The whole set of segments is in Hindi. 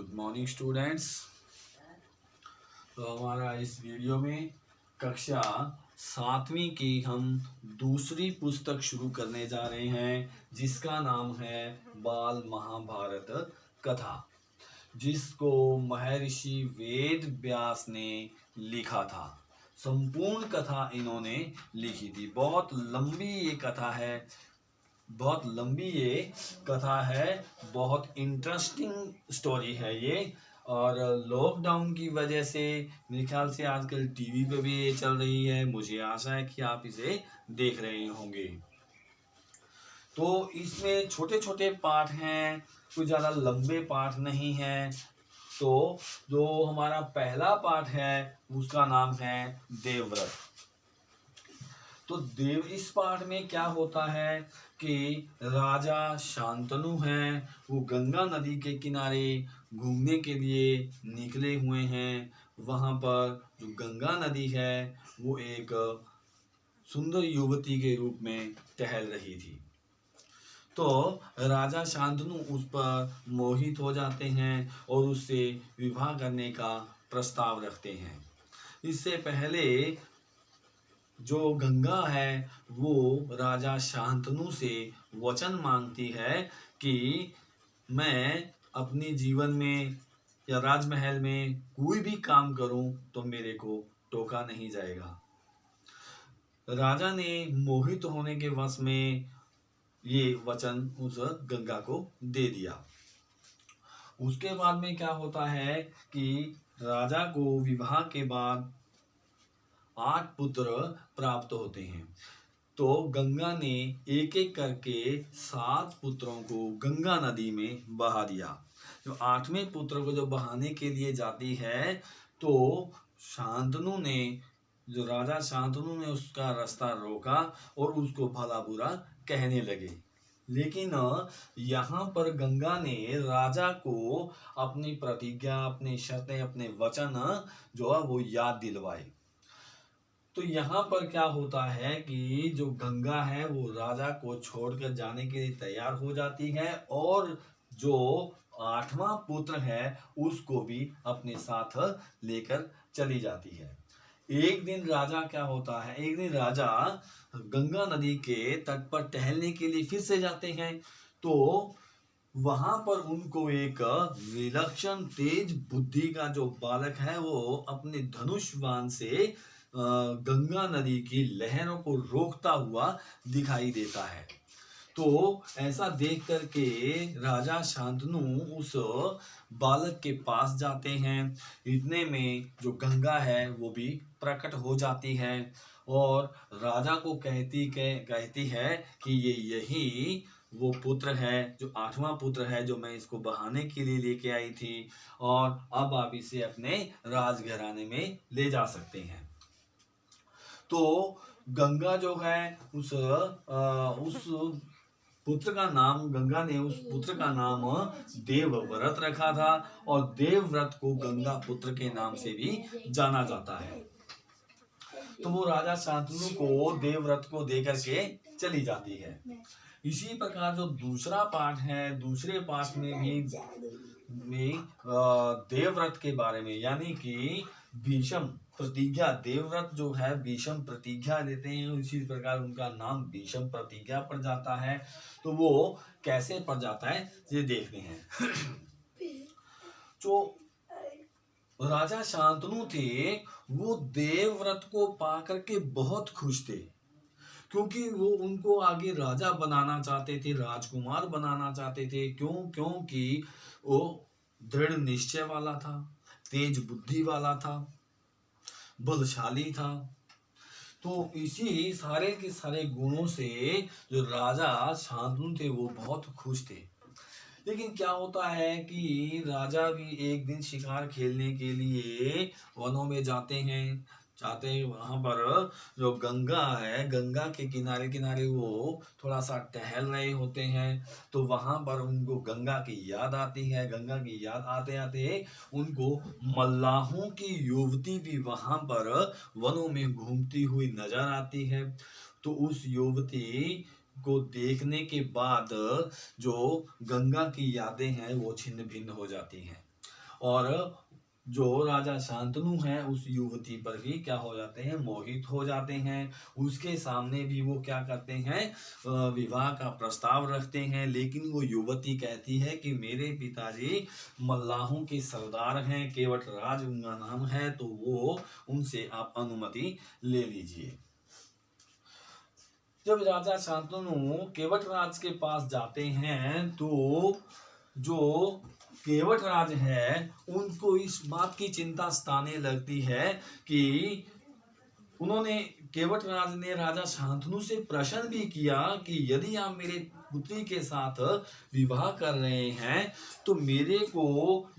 Good morning students. तो हमारा इस वीडियो में कक्षा 7वीं की हम दूसरी पुस्तक शुरू करने जा रहे हैं, जिसका नाम है बाल महाभारत कथा, जिसको महर्षि वेद व्यास ने लिखा था। संपूर्ण कथा इन्होंने लिखी थी। बहुत लंबी ये कथा है, बहुत इंटरेस्टिंग स्टोरी है ये। और लॉकडाउन की वजह से मेरे ख्याल से आजकल टीवी पे भी ये चल रही है। मुझे आशा है कि आप इसे देख रहे होंगे। तो इसमें छोटे छोटे पार्ट हैं, कुछ ज़्यादा लंबे पार्ट नहीं हैं। तो जो हमारा पहला पार्ट है उसका नाम है देवव्रत। तो इस पार्ट में क्या होता है कि राजा शांतनु हैं, वो गंगा नदी के किनारे घूमने के लिए निकले हुए हैं। वहाँ पर जो गंगा नदी है वो एक सुंदर युवती के रूप में टहल रही थी। तो राजा शांतनु उस पर मोहित हो जाते हैं और उससे विवाह करने का प्रस्ताव रखते हैं। इससे पहले जो गंगा है वो राजा शांतनु से वचन मांगती है कि मैं अपने जीवन में या राजमहल में कोई भी काम करूं तो मेरे को टोका नहीं जाएगा। राजा ने मोहित होने के वश में ये वचन उस गंगा को दे दिया। उसके बाद में क्या होता है कि राजा को विवाह के बाद 8 पुत्र प्राप्त होते हैं। तो गंगा ने एक एक करके 7 पुत्रों को गंगा नदी में बहा दिया। जो 8वें पुत्र को जो बहाने के लिए जाती है तो राजा शांतनु ने उसका रास्ता रोका और उसको भला बुरा कहने लगे। लेकिन यहाँ पर गंगा ने राजा को अपनी प्रतिज्ञा, अपने शर्तें, अपने वचन जो है वो याद दिलवाए। तो यहाँ पर क्या होता है कि जो गंगा है वो राजा को छोड़कर जाने के लिए तैयार हो जाती है और जो 8वां पुत्र है उसको भी अपने साथ लेकर चली जाती है। एक दिन राजा गंगा नदी के तट पर टहलने के लिए फिर से जाते हैं। तो वहां पर उनको एक विलक्षण तेज बुद्धि का जो बालक है वो अपने धनुष बाण से गंगा नदी की लहरों को रोकता हुआ दिखाई देता है। तो ऐसा देख करके राजा शांतनु उस बालक के पास जाते हैं। इतने में जो गंगा है वो भी प्रकट हो जाती है और राजा को कहती है कि यही वो पुत्र है, जो 8वां पुत्र है, जो मैं इसको बहाने के लिए लेके आई थी और अब आप इसे अपने राजघराने में ले जा सकते हैं। तो गंगा जो है गंगा ने उस पुत्र का नाम देवव्रत रखा था और देवव्रत को गंगा पुत्र के नाम से भी जाना जाता है। तो वो राजा शांतनु को देवव्रत को देकर के चली जाती है। इसी प्रकार जो दूसरा पाठ है, दूसरे पाठ में भी देवव्रत के बारे में, यानी कि भीष्म प्रतिज्ञा, देवव्रत जो है भीष्म प्रतिज्ञा देते हैं, इसी प्रकार उनका नाम भीष्म प्रतिज्ञा पड़ जाता है। तो वो कैसे पड़ जाता है ये देखते हैं। जो राजा शांतनु थे वो देवव्रत को पाकर के बहुत खुश थे, क्योंकि वो उनको आगे राजा बनाना चाहते थे, राजकुमार बनाना चाहते थे। क्योंकि वो दृढ़ निश्चय वाला था, तेज बुद्धि वाला था, बलशाली था। तो इसी सारे के सारे गुणों से जो राजा शांतनु थे वो बहुत खुश थे। लेकिन क्या होता है कि राजा भी एक दिन शिकार खेलने के लिए वनों में जाते हैं। वहां पर जो गंगा है, गंगा के किनारे किनारे वो थोड़ा सा टहल रहे होते हैं। तो वहां पर उनको गंगा की याद आती है। गंगा की याद आते आते उनको मल्लाहों की युवती भी वहां पर वनों में घूमती हुई नजर आती है। तो उस युवती को देखने के बाद जो गंगा की यादें हैं वो छिन्न भिन्न हो जाती हैं। और जो राजा शांतनु हैं उस युवती पर भी क्या हो जाते हैं, मोहित हो जाते हैं। उसके सामने भी वो क्या करते हैं, विवाह का प्रस्ताव रखते हैं, लेकिन वो युवती कहती है कि मेरे पिताजी मल्लाहों के सरदार हैं, केवट राज उनका नाम है, तो वो उनसे आप अनुमति ले लीजिए। जब राजा शांतनु केवट राज के पास जाते हैं तो जो केवट राज है उनको इस बात की चिंता सताने लगती है कि उन्होंने केवट राज ने राजा शांतनु से प्रश्न भी किया कि यदि आप मेरे पुत्री के साथ विवाह कर रहे हैं तो मेरे को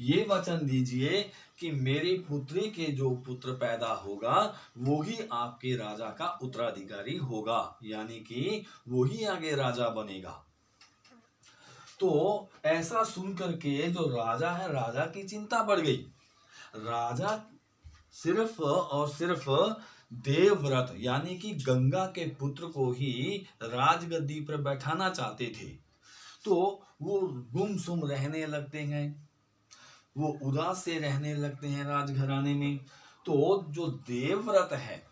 ये वचन दीजिए कि मेरे पुत्री के जो पुत्र पैदा होगा वो ही आपके राजा का उत्तराधिकारी होगा, यानी कि वो ही आगे राजा बनेगा। तो ऐसा सुन करके जो राजा है, राजा की चिंता बढ़ गई। राजा सिर्फ और सिर्फ देवव्रत यानी कि गंगा के पुत्र को ही राजगद्दी पर बैठाना चाहते थे। तो वो गुमसुम रहने लगते हैं, वो उदास से रहने लगते हैं राजघराने में। तो जो देवव्रत है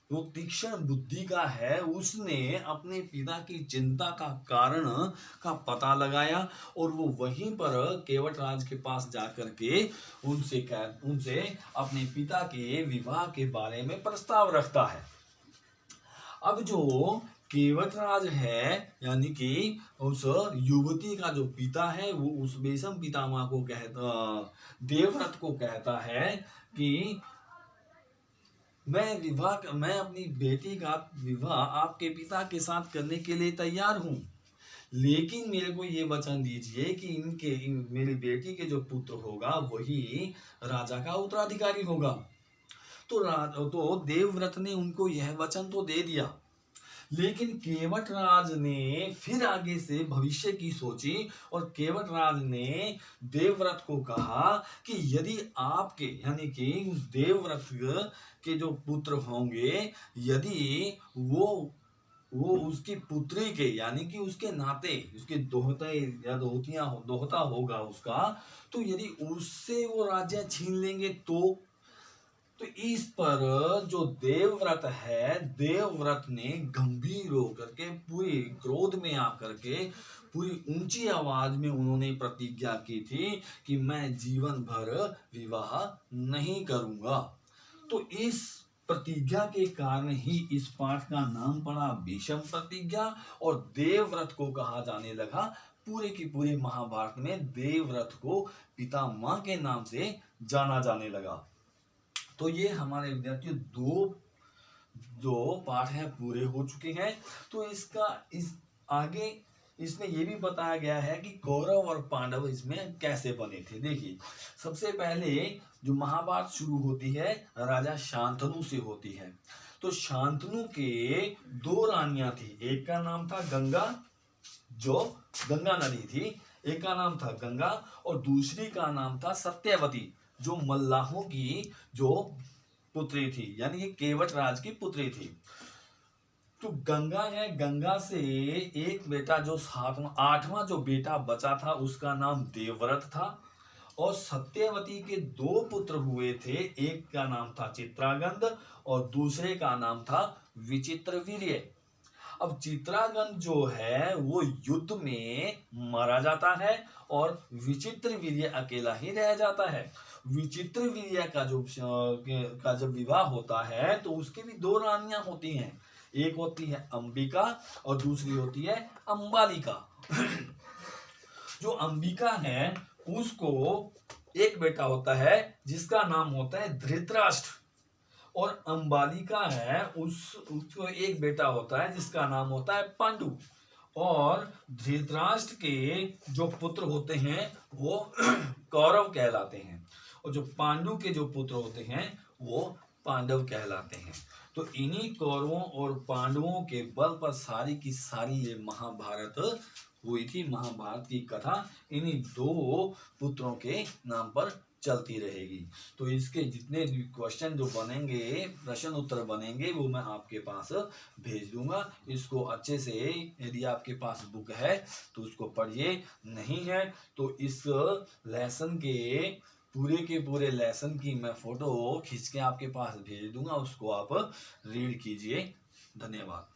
वो तीक्ष्ण बुद्धि का है, उसने अपने पिता की चिंता का कारण का पता लगाया और वो वहीं पर केवट राज के पास जाकर के उनसे अपने पिता के विवाह के बारे में प्रस्ताव रखता है। अब जो केवट राज है यानी कि उस युवती का जो पिता है वो उस बेशम पितामह को देवव्रत को कहता है कि मैं अपनी बेटी का विवाह आपके पिता के साथ करने के लिए तैयार हूँ, लेकिन मेरे को ये वचन दीजिए कि मेरी बेटी के जो पुत्र होगा वही राजा का उत्तराधिकारी होगा। तो देवव्रत ने उनको यह वचन तो दे दिया, लेकिन केवट राज ने फिर आगे से भविष्य की सोची और केवट राज ने देवव्रत को कहा कि यदि आपके यानी कि उस देवव्रत के जो पुत्र होंगे, यदि वो उसकी पुत्री के यानी कि उसके नाते उसके दोहते या दोहता होगा उसका, तो यदि उससे वो राज्य छीन लेंगे तो इस पर जो देवव्रत है, देवव्रत ने गंभीर होकर के पूरी क्रोध में आकर के पूरी ऊंची आवाज में उन्होंने प्रतिज्ञा की थी कि मैं जीवन भर विवाह नहीं करूंगा। तो इस प्रतिज्ञा के कारण ही इस पाठ का नाम पड़ा भीष्म प्रतिज्ञा और देवव्रत को कहा जाने लगा। पूरे की पूरे महाभारत में देवव्रत को पितामह के नाम से जाना जाने लगा। तो ये हमारे विद्यार्थियों दो पाठ हैं पूरे हो चुके हैं। तो आगे इसमें ये भी बताया गया है कि कौरव और पांडव इसमें कैसे बने थे। देखिए, सबसे पहले जो महाभारत शुरू होती है राजा शांतनु से होती है। तो शांतनु के दो रानियां थी, एक का नाम था गंगा, जो गंगा नदी थी, एक का नाम था गंगा और दूसरी का नाम था सत्यवती, जो मल्लाहों की जो पुत्री थी यानी कि केवट राज की पुत्री थी। तो गंगा है, गंगा से एक बेटा जो आठवां जो बेटा बचा था उसका नाम देवव्रत था और सत्यवती के दो पुत्र हुए थे, एक का नाम था चित्रागंध और दूसरे का नाम था विचित्रवीर्य। अब चित्रागंध जो है वो युद्ध में मारा जाता है और विचित्रवीर्य अकेला ही रह जाता है। विचित्रवीर्य का जब विवाह होता है तो उसके भी दो रानियां होती हैं, एक होती है अंबिका और दूसरी होती है अंबालिका। जो अंबिका है उसको एक बेटा होता है जिसका नाम होता है धृतराष्ट्र और अंबालिका है उसको एक बेटा होता है जिसका नाम होता है पांडु। और धृतराष्ट्र के जो पुत्र होते हैं वो कौरव कहलाते हैं और जो पांडु के जो पुत्र होते हैं वो पांडव कहलाते हैं। तो इन्हीं कौरवों और पांडवों के बल पर सारी की सारी ये महाभारत हुई थी। महाभारत की कथा इन्हीं दो पुत्रों के नाम पर चलती रहेगी। तो इसके जितने भी क्वेश्चन जो बनेंगे, प्रश्न उत्तर बनेंगे, वो मैं आपके पास भेज दूंगा। इसको अच्छे से यदि आपके पास बुक है तो उसको पढ़िए, नहीं है तो इस लेसन के पूरे के पूरे लेसन की मैं फोटो खींच के आपके पास भेज दूंगा, उसको आप रीड कीजिए। धन्यवाद।